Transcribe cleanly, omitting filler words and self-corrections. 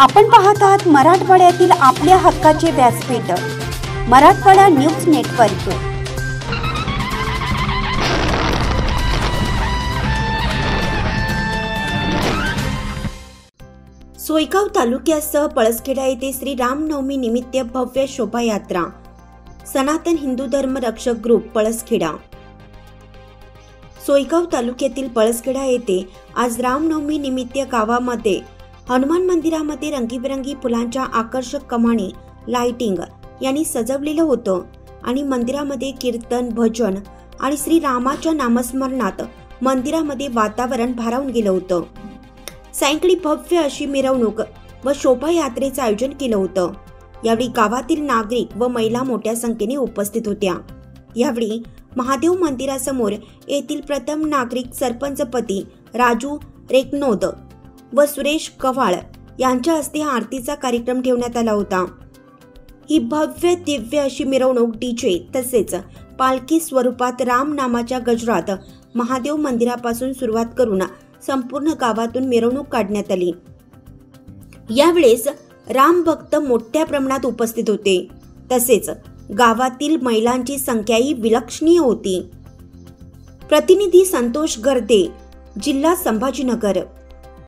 आपण पाहत आहात मराठवाड्यातील आपल्या हक्काचे व्यासपीठ मराठवाडा न्यूज नेटवर्क। सोयगाव तालुक्यासह पळसखेडा येथे श्री रामनवमी निमित्त भव्य शोभायात्रा। सनातन हिंदू धर्म रक्षक ग्रुप पळसखेडा। सोयगाव तालुक्यातील पळसखेडा येथे आज रामनवमी निमित्त गावामध्ये हनुमान मंदिरामध्ये रंगीबेरंगी फुलांच्या आकर्षक कमानी लाइटिंग यांनी सजवलेलं होतं आणि मंदिरामध्ये कीर्तन भजन आणि श्री रामाच्या नामस्मरणात मंदिरामध्ये वातावरण भारावून गेलं होतं। सायंकाळी भव्य अशी मिरवणूक व शोभायात्रेचं आयोजन केलं होतं। यावेळी गावातील नागरिक व महिला मोठ्या संख्येने उपस्थित होत्या। यावेळी महादेव मंदिरासमोर येथील प्रथम नागरिक सरपंचपती राजू रेकनोद व सुरेश कवाळ यांच्या हस्ते आरतीचा कार्यक्रम ठेवण्यात आला होता। ही भव्य दिव्य अशी मिरवणूक डीजे तसेच पालखी स्वरूपात राम नामाच्या गजरात महादेव मंदिरापासून सुरुवात करून संपूर्ण गावातून मिरवणूक काढण्यात आली। यावेळेस राम भक्त मोठ्या प्रमाणात उपस्थित होते तसेच गावातील महिलांची संख्याही विलक्षणीय होती। प्रतिनिधी संतोष गर्दे, जिल्हा संभाजीनगर।